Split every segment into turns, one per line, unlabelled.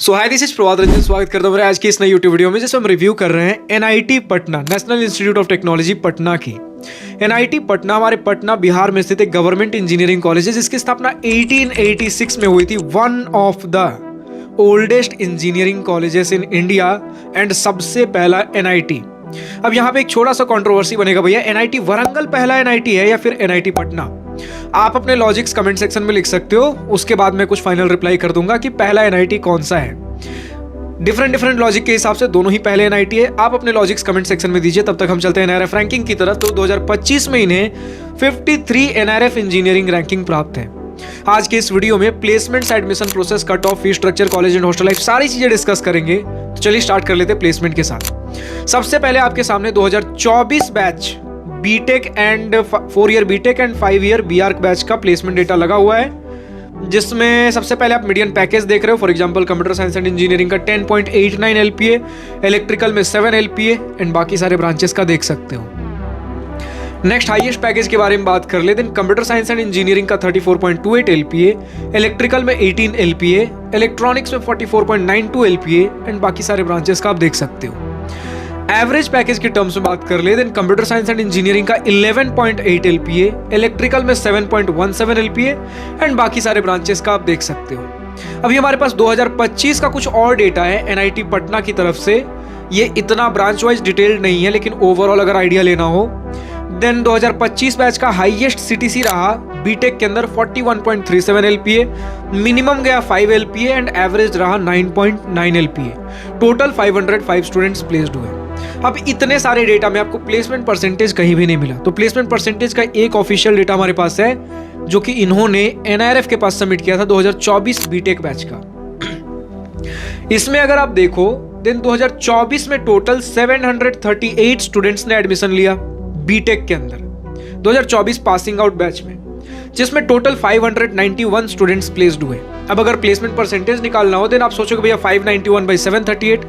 So hi this is Prabhat Ranjan, स्वागत करता हूँ आज की इस नई यूट्यूब वीडियो में जिसमें हम रिव्यू कर रहे हैं NIT Patna, national institute of technology Patna की। एनआईटी पटना हमारे पटना बिहार में स्थित एक गवर्नमेंट इंजीनियरिंग कॉलेज है जिसकी स्थापना 1886 में हुई थी। One of the oldest engineering colleges in India and सबसे पहला एनआईटी। अब यहाँ पे एक छोटा सा कंट्रोवर्सी बनेगा भैया, एनआईटी वरंगल पहला एनआईटी है या फिर एनआईटी पटना? आप अपने लॉजिक्स कमेंट सेक्शन में लिख सकते हो, उसके बाद मैं कुछ फाइनल रिप्लाई कर दूंगा कि पहला एनआईटी कौन सा है। डिफरेंट लॉजिक के हिसाब से दोनों ही पहले एनआईटी है। आप अपने लॉजिक्स कमेंट सेक्शन में दीजिए। तब तक हम चलते हैं एनआरएफ रैंकिंग की तरफ। तो 2025 में इन्हें 53 एनआरएफ इंजीनियरिंग रैंकिंग प्राप्त है। आज के इस वीडियो में placement, admission process, cut off, fee structure, college and hostel life, सारी चीजें डिस्कस करेंगे। तो चलिए स्टार्ट कर लेते हैं प्लेसमेंट के साथ। सबसे पहले आपके सामने 2024 batch BTech and 4 year BTech and 5 year BArch batch का प्लेसमेंट डेटा लगा हुआ है, जिसमें सबसे पहले आप मीडियन पैकेज देख रहे हो। For example computer science and engineering का 10.89 एलपीए, इलेक्ट्रिकल में 7 एलपीए एंड बाकी सारे ब्रांचेस का देख सकते हो। नेक्स्ट हाईएस्ट पैकेज के बारे में बात कर ले, then computer science and engineering का 34.28 एलपीए, इलेक्ट्रिकल में 18 एलपीए, इलेक्ट्रॉनिक्स में 44.92 एलपीए एंड बाकी सारे ब्रांचेस का आप देख सकते हो। एवरेज पैकेज की टर्म्स में बात कर ले, then computer science and engineering का 11.8 एलपीए, इलेक्ट्रिकल में 7.17 एलपीए एंड बाकी सारे ब्रांचेस का आप देख सकते हो। अभी हमारे पास 2025 का कुछ और डेटा है एनआईटी पटना की तरफ से। ये इतना ब्रांच वाइज डिटेल्ड नहीं है, लेकिन ओवरऑल अगर आइडिया लेना हो, देन 2025 बैच का हाईएस्ट सीटीसी रहा बीटेक के अंदर 41.37 एलपीए, मिनिमम गया 5 एलपीए एंड एवरेज रहा 9.9 एलपीए। टोटल 505 स्टूडेंट्स प्लेस्ड हुए। अब इतने सारे डेटा में आपको प्लेसमेंट परसेंटेज कहीं भी नहीं मिला। तो प्लेसमेंट परसेंटेज का एक ऑफिशियल डेटा हमारे पास है जो कि इन्होंने एनआरएफ के पास सबमिट किया था 2024 बीटेक बैच का। इसमें अगर आप देखो, देन 2024 में टोटल 738 स्टूडेंट्स ने एडमिशन लिया बीटेक के अंदर 2024 पासिंग आउट बैच में, जिसमें टोटल 591 स्टूडेंट्स प्लेस्ड हुए। अब अगर प्लेसमेंट परसेंटेज निकालना हो, देन आप सोचोगे भैया 591 by 738,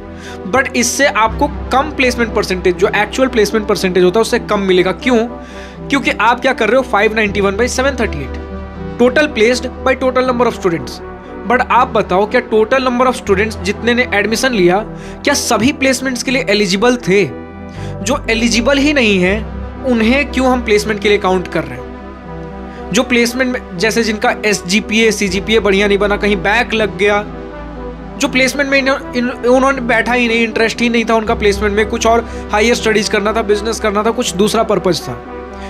बट इससे आपको कम प्लेसमेंट परसेंटेज, जो एक्चुअल प्लेसमेंट परसेंटेज होता है उससे कम मिलेगा। क्यों? क्योंकि आप क्या कर रहे हो, 591 by 738 total placed by total number of students. But आप बताओ, क्या टोटल नंबर ऑफ स्टूडेंट्स जितने ने एडमिशन लिया, क्या सभी प्लेसमेंट्स के लिए एलिजिबल थे? जो एलिजिबल ही नहीं है उन्हें क्यों हम प्लेसमेंट के लिए काउंट कर रहे हैं? जो प्लेसमेंट में, जैसे जिनका एसजीपीए सीजीपीए बढ़िया नहीं बना, कहीं बैक लग गया, जो प्लेसमेंट में उन्होंने बैठा ही नहीं, इंटरेस्ट ही नहीं था उनका प्लेसमेंट में, कुछ और हायर स्टडीज करना था, बिजनेस करना था, कुछ दूसरा पर्पज था,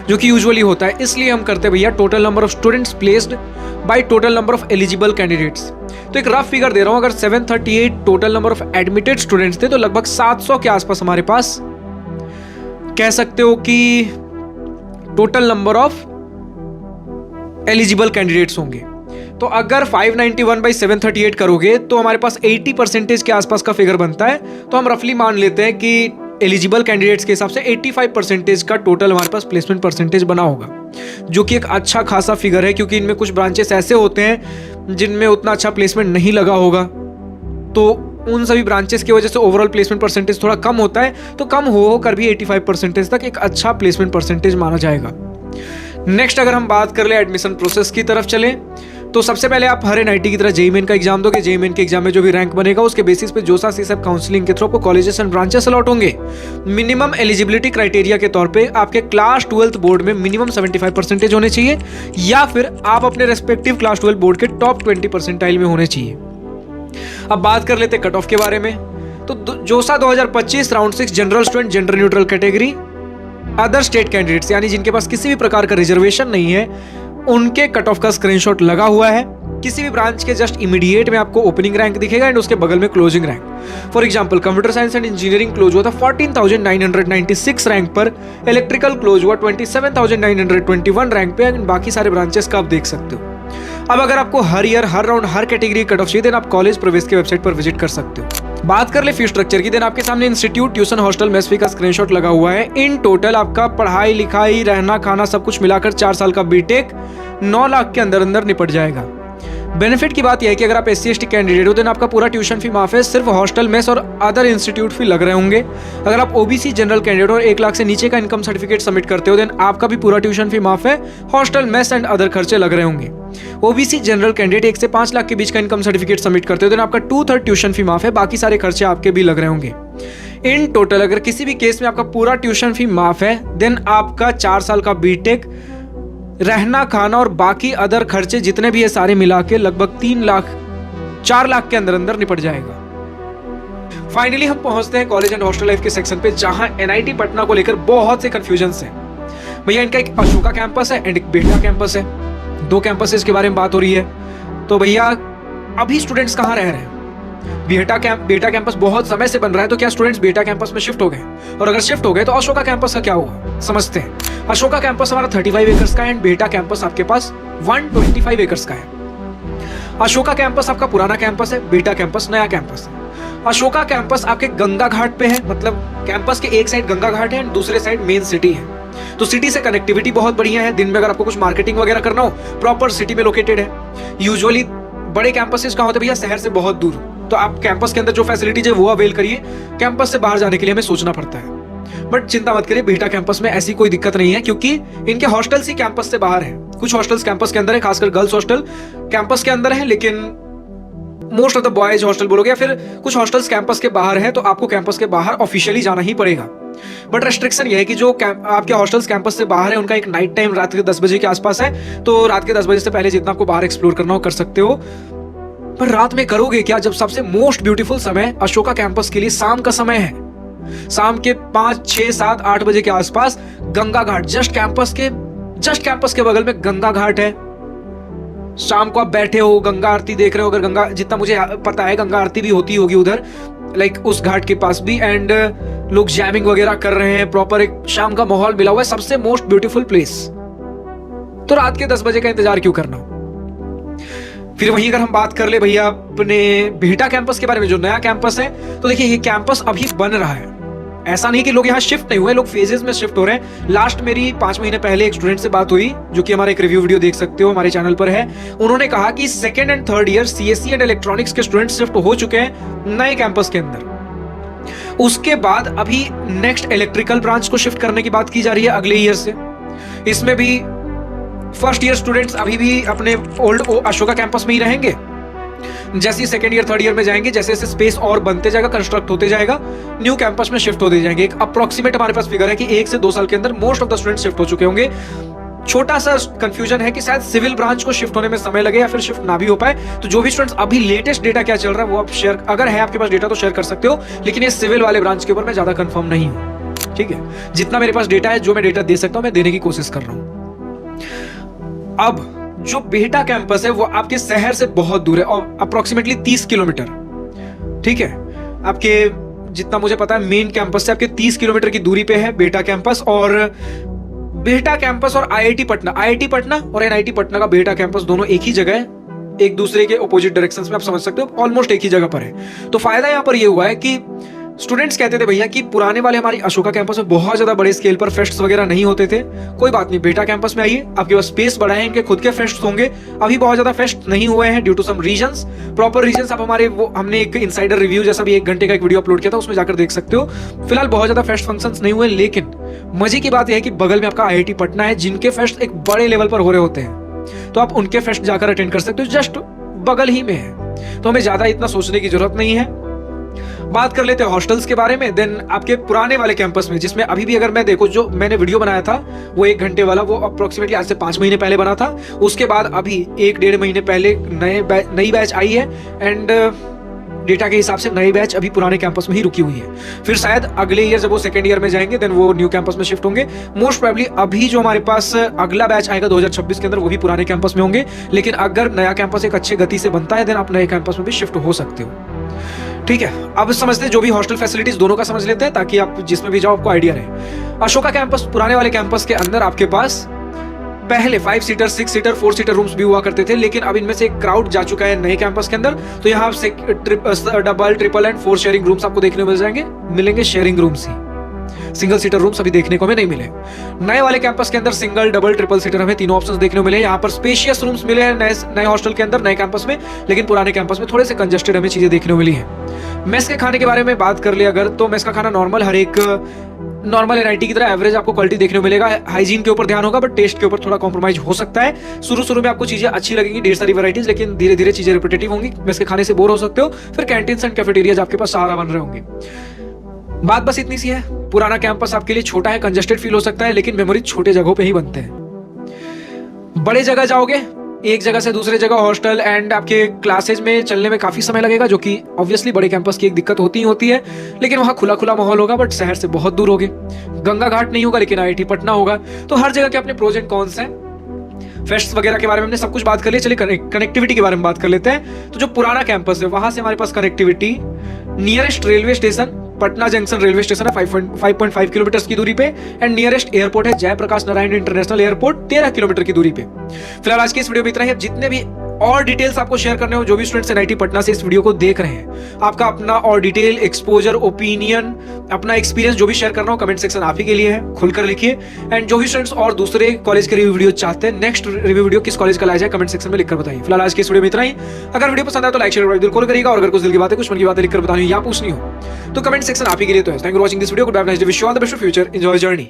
जो कि यूजुअली होता है। इसलिए हम करते भैया total number of students placed by total number of eligible candidates. तो एक रफ फिगर दे रहा हूं, अगर 738 total number of admitted students थे तो लगभग 700 के आसपास हमारे पास कह सकते हो कि total number of eligible candidates होंगे। तो अगर 591 by 738 करोगे तो हमारे पास 80% के आसपास का फिगर बनता है। तो हम रफली मान लेते हैं कि एलिजिबल कैंडिडेट्स के हिसाब से 85% का टोटल हमारे पास प्लेसमेंट परसेंटेज बना होगा, जो कि एक अच्छा खासा फिगर है, क्योंकि इनमें कुछ ब्रांचेस ऐसे होते हैं जिनमें उतना अच्छा प्लेसमेंट नहीं लगा होगा। तो उन सभी ब्रांचेस की वजह से ओवरऑल प्लेसमेंट परसेंटेज थोड़ा कम होता है। तो कम हो कर भी 85% तक एक अच्छा प्लेसमेंट परसेंटेज माना जाएगा। नेक्स्ट अगर हम बात कर ले एडमिशन प्रोसेस की तरफ चले, तो सबसे पहले आप हर एनआईटी की तरह जेईई मेन का एग्जाम दोगे। जेईई मेन के एग्जाम में जो भी रैंक बनेगा उसके बेसिस पे जोसा सीसैप काउंसलिंग के थ्रू आपको कॉलेजेस एंड ब्रांचेस अलॉट होंगे। मिनिमम एलिजिबिलिटी क्राइटेरिया के तौर पे आपके क्लास 12th बोर्ड में मिनिमम 75% होने चाहिए, या फिर आप अपने रेस्पेक्टिव क्लास 12 बोर्ड के टॉप 20 परसेंटाइल में होने चाहिए। अब बात कर लेते कट ऑफ के बारे में। तो जोसा 2025 round 6 general student, gender neutral category, other state candidates यानी जिनके पास किसी भी प्रकार का रिजर्वेशन नहीं है, उनके कट ऑफ का स्क्रीनशॉट लगा हुआ है। किसी भी ब्रांच के जस्ट इमीडिएट में आपको ओपनिंग रैंक दिखेगा एंड उसके बगल में closing rank. For example computer science and engineering close हुआ था 14,996 रैंक पर, इलेक्ट्रिकल क्लोज हुआ 27,921 रैंक पे, एंड बाकी सारे ब्रांचेस का आप देख सकते हो। अब अगर आपको हर ईयर, हर राउंड, हर कैटेगरी कट ऑफ चाहिए, देन आप कॉलेज प्रवेश के वेबसाइट पर विजिट कर सकते हो। बात कर ले फी स्ट्रक्चर की, देन आपके सामने इंस्टीट्यूट, ट्यूशन, हॉस्टल, मेस फी का स्क्रीनशॉट लगा हुआ है। इन टोटल आपका पढ़ाई लिखाई, रहना खाना सब कुछ मिलाकर 4 साल का बीटेक 9 लाख के अंदर अंदर निपट जाएगा। बेनिफिट की बात यह है कि अगर आप SC/ST कैंडिडेट हो देन आपका पूरा ट्यूशन फी माफ है, सिर्फ हॉस्टल मेस और अदर इंस्टीट्यूट फी लग रहे होंगे। अगर आप OBC जनरल कैंडिडेट और 1 लाख से नीचे का इनकम सर्टिफिकेट सबमिट करते हो देन आपका भी पूरा ट्यूशन फी माफ है, हॉस्टल मेस एंड अदर खर्चे लग रहे होंगे। OBC जनरल कैंडिडेट 1 से 5 लाख के बीच का इनकम सर्टिफिकेट सबमिट करते हो देन आपका 2/3 ट्यूशन फी माफ है, बाकी सारे खर्चे आपके भी लग रहे होंगे। इन टोटल अगर किसी भी केस में आपका पूरा ट्यूशन फी माफ है देन आपका 4 साल का बीटेक, रहना खाना और बाकी अदर खर्चे जितने भी है सारे मिला के लगभग 4 लाख के अंदर अंदर निपट जाएगा। फाइनली हम पहुंचते हैं कॉलेज एंड हॉस्टल लाइफ के सेक्शन पे, जहां NIT पटना को लेकर बहुत से कंफ्यूजन्स हैं। भैया इनका एक अशोका कैंपस है एंड एक बिहटा कैंपस है, 2 कैंपसेस के बारे में बात हो रही है। तो भैया अभी स्टूडेंट्स कहाँ रह रहे हैं? बिहटा कैंपस बहुत समय से बन रहा है, तो क्या स्टूडेंट्स बिहटा कैंपस में शिफ्ट हो गए? और अगर शिफ्ट हो गए तो अशोका कैंपस का क्या हुआ, समझते हैं। अशोका कैंपस हमारा 35 एकर्स का है एंड बिहटा कैंपस आपके पास 125 एकर्स का है। अशोका कैंपस आपका पुराना कैंपस है, बिहटा कैंपस नया कैंपस है। अशोका कैंपस आपके गंगा घाट पे है, मतलब कैंपस के एक साइड गंगा घाट है एंड दूसरे साइड मेन सिटी है। तो सिटी से कनेक्टिविटी बहुत बढ़िया है, दिन में अगर आपको कुछ मार्केटिंग वगैरह करना हो प्रॉपर सिटी में लोकेटेड है। यूजुअली बड़े कैंपसेस कहाँ होते हैं भैया? शहर से बहुत दूर। तो आप कैंपस के अंदर जो फैसिलिटीज है वो अवेल करिए, कैंपस से बाहर जाने के लिए हमें सोचना पड़ता है। बट चिंता मत करिए, बिहटा कैंपस में ऐसी कोई दिक्कत नहीं है क्योंकि इनके हॉस्टल्स ही कैंपस से बाहर है। कुछ हॉस्टल्स कैंपस के अंदर है, खासकर गर्ल्स हॉस्टल कैंपस के अंदर है, लेकिन most of the boys hostel बोलोगे या फिर कुछ हॉस्टल्स कैंपस के बाहर है, तो आपको कैंपस के बाहर ऑफिशियली जाना ही पड़ेगा। बट रेस्ट्रिक्शन यह है कि जो आपके हॉस्टल्स कैंपस से बाहर है उनका एक नाइट टाइम रात के 10 बजे के आसपास है, तो रात के 10 बजे से पहले जितना आपको बाहर एक्सप्लोर करना हो कर सकते हो। पर रात में करोगे क्या, जब सबसे मोस्ट ब्यूटीफुल समय अशोका कैंपस के लिए शाम का समय है। शाम के 5, 6, 7, 8 बजे के आसपास गंगा घाट जस्ट कैंपस के बगल में गंगा घाट है। शाम को आप बैठे हो, गंगा आरती देख रहे हो, अगर गंगा, जितना मुझे पता है गंगा आरती भी होती होगी उधर, लाइक उस घाट के पास भी, एंड लोग जैमिंग वगैरह कर रहे हैं, प्रॉपर एक शाम का माहौल मिला हुआ है, सबसे मोस्ट ब्यूटीफुल प्लेस। तो रात के 10 बजे का इंतजार क्यों करना? फिर वहीं अगर हम बात कर ले भैया अपने बिहटा कैंपस के बारे में, जो नया कैंपस है, तो देखिए ये कैंपस अभी बन रहा है। ऐसा नहीं कि लोग यहाँ शिफ्ट नहीं हुए, लोग फेजेस में शिफ्ट हो रहे हैं। लास्ट मेरी 5 महीने पहले एक स्टूडेंट से बात हुई, जो कि हमारा एक रिव्यू वीडियो देख सकते हो हमारे चैनल पर है। उन्होंने कहा कि 2nd and 3rd year CSE and electronics के स्टूडेंट शिफ्ट हो चुके हैं नए कैंपस के अंदर। उसके बाद अभी नेक्स्ट इलेक्ट्रिकल ब्रांच को शिफ्ट करने की बात की जा रही है अगले ईयर से। इसमें भी फर्स्ट ईयर स्टूडेंट्स अभी भी अपने ओल्ड अशोका कैंपस में ही रहेंगे। जैसे ही 2nd ईयर 3rd ईयर में जाएंगे, जैसे जैसे स्पेस और बनते जाएगा, कंस्ट्रक्ट होते जाएगा, न्यू कैंपस में शिफ्ट होते जाएंगे। एक अप्रोक्सीमेट हमारे पास फिगर है कि 1 से 2 साल के अंदर most of the students shift हो चुके होंगे। छोटा सा कंफ्यूजन है कि शायद सिविल ब्रांच को शिफ्ट होने में समय लगे या फिर शिफ्ट ना भी हो पाए। तो जो भी स्टूडेंट्स अभी लेटेस्ट डेटा क्या चल रहा है वो आप शेयर, अगर है आपके पास डेटा तो शेयर कर सकते हो, लेकिन ये सिविल वाले ब्रांच के ऊपर मैं ज्यादा कंफर्म नहीं हूं। ठीक है, जितना मेरे पास डेटा है, जो मैं डेटा दे सकता हूं, मैं देने की कोशिश कर रहा हूं। अब जो बिहटा कैंपस है वो आपके शहर से बहुत दूर है और अप्रोक्सीमेटली 30 किलोमीटर। ठीक है, आपके जितना मुझे पता है मेन कैंपस से आपके 30 किलोमीटर की दूरी पे है बिहटा कैंपस। और बिहटा कैंपस और IIT पटना और NIT पटना का बिहटा कैंपस दोनों एक ही जगह है, एक दूसरे के ऑपोजिट डायरेक्शंस में, आप समझ सकते हो, ऑलमोस्ट एक ही जगह पर है। तो फायदा यहां पर यह हुआ है कि स्टूडेंट्स कहते थे भैया कि पुराने वाले हमारी अशोका कैंपस में बहुत ज्यादा बड़े स्केल पर फेस्ट्स वगैरह नहीं होते थे। कोई बात नहीं, बिहटा कैंपस में आइए, आपके पास स्पेस बड़ा है, इनके खुद के फेस्ट्स होंगे। अभी बहुत ज्यादा फेस्ट नहीं हुए हैं due to some reasons, proper reasons. आप हमारे वो हमने एक इनसाइडर रिव्यू जैसा भी 1 घंटे का एक वीडियो अपलोड किया था, उसमें जाकर देख सकते हो। फिलहाल बहुत ज्यादा फेस्ट फंक्शंस नहीं हुए, लेकिन मजे की बात यह है कि बगल में आपका IIT पटना है, जिनके फेस्ट एक बड़े लेवल पर हो रहे होते हैं, तो आप उनके फेस्ट जाकर अटेंड कर सकते हो, जस्ट बगल ही में है। तो हमें ज्यादा इतना सोचने की जरूरत नहीं है। बात कर लेते हैं हॉस्टल्स के बारे में। देन आपके पुराने वाले कैंपस में, जिसमें अभी भी अगर मैं देखो, जो मैंने वीडियो बनाया था वो 1 घंटे वाला, वो अप्रोक्सीमेटली आज से 5 महीने पहले बना था। उसके बाद अभी 1-1.5 महीने पहले नई बैच आई है एंड डेटा के हिसाब से नई बैच अभी पुराने कैंपस में ही रुकी हुई है। फिर शायद अगले ईयर जब वो 2nd ईयर में जाएंगे देन वो न्यू कैंपस में शिफ्ट होंगे। मोस्ट प्रोबेबली अभी जो हमारे पास अगला बैच आएगा 2026 के अंदर, वो भी पुराने कैंपस में होंगे। लेकिन अगर नया कैंपस एक अच्छी गति से बनता है देन आप नए कैंपस में भी शिफ्ट हो सकते हो। ठीक है, अब समझते हैं जो भी हॉस्टल फैसिलिटीज दोनों का समझ लेते हैं, ताकि आप जिसमें भी जाओ आपको आइडिया रहे। अशोका कैंपस, पुराने वाले कैंपस के अंदर आपके पास पहले 5 सीटर, 6 सीटर, 4 सीटर रूम्स भी हुआ करते थे, लेकिन अब इनमें से एक क्राउड जा चुका है नए कैंपस के अंदर। तो यहाँ से double, triple and 4 sharing rooms आपको देखने को मिलेंगे शेयरिंग रूम्स ही। सिंगल सीटर रूम्स अभी देखने को हमें नहीं मिले। नए वाले कैंपस के अंदर सिंगल, डबल, ट्रिपल सीटर हमें तीनों ऑप्शंस देखने को मिले। यहाँ पर स्पेशियस रूम्स मिले हैं नए हॉस्टल के अंदर, नए कैंपस में, लेकिन पुराने कैंपस में थोड़े से कंजेस्टेड हमें चीजें देखने को मिली हैं। मेस के खाने के बारे में बात कर ले अगर, तो मेस का खाना नॉर्मल, हर एक नॉर्मल एनआईटी की तरह एवरेज आपको क्वालिटी देखने को मिलेगा। हाइजीन के ऊपर ध्यान होगा, बट टेस्ट के ऊपर थोड़ा कॉम्प्रोमाइज हो सकता है। शुरू में आपको चीजें अच्छी लगेंगी, ढेर सारी वैरायटीज, लेकिन धीरे धीरे चीजें रिपीटेटिव होंगी। मेस के खाने से बोर हो सकते हो, फिर कैंटीन्स एंड कैफेटेरियाज आपके पास सहारा बन रहे होंगे। बात बस इतनी सी है, पुराना कैंपस आपके लिए छोटा है, कंजेस्टेड फील हो सकता है, लेकिन मेमोरी छोटे जगहों पे ही बनते हैं। बड़े जगह जाओगे, एक जगह से दूसरे जगह हॉस्टल एंड आपके क्लासेज में चलने में काफी समय लगेगा, जो कि ऑब्वियसली बड़े कैंपस की एक दिक्कत होती है। लेकिन वहाँ खुला खुला माहौल होगा, बट शहर से बहुत दूर होगे। गंगा घाट नहीं होगा, लेकिन आईआईटी पटना होगा। तो हर जगह के अपने प्रोज एंड कॉन्स हैं। फेस्ट वगैरह के बारे में हमने सब कुछ बात कर लिया, चलिए कनेक्टिविटी के बारे में बात कर लेते हैं। तो जो पुराना कैंपस है, वहां से हमारे पास connectivity nearest railway station Patna junction railway station है 5.5 किलोमीटर की दूरी पे, एंड नियरेस्ट एयरपोर्ट है Jayaprakash Narayan international airport 13 kilometer की दूरी पे। फिलहाल आज की इस वीडियो में इतना ही। जितने भी और डिटेल्स आपको शेयर करने हो, जो भी स्टूडेंट्स एनआईटी पटना से इस वीडियो को देख रहे हैं, आपका अपना और डिटेल एक्सपोजर, ओपिनियन, अपना एक्सपीरियंस जो भी शेयर करना हो, कमेंट सेक्शन आप ही के लिए है, खुलकर लिखिए। एंड जो भी स्टूडेंट्स और दूसरे कॉलेज के रिव्यू वीडियो चाहते हैं, नेक्स्ट रिव्यू वीडियो किस कॉलेज का लाया जाए, कमेंट सेक्शन में लिखकर बताइए। फिलहाल आज की इस वीडियो में इतना ही। अगर वीडियो पसंद आए तो लाइक शेयर दिल कॉल करिएगा, और अगर कुछ दिल की बातें, कुछ मन की बातें लिखकर बतानी या पूछनी हो, तो कमेंट सेक्शन आप ही के लिए तो है। Thank you for watching this video. Good bye, nice day, wish you all the best for future, enjoy journey.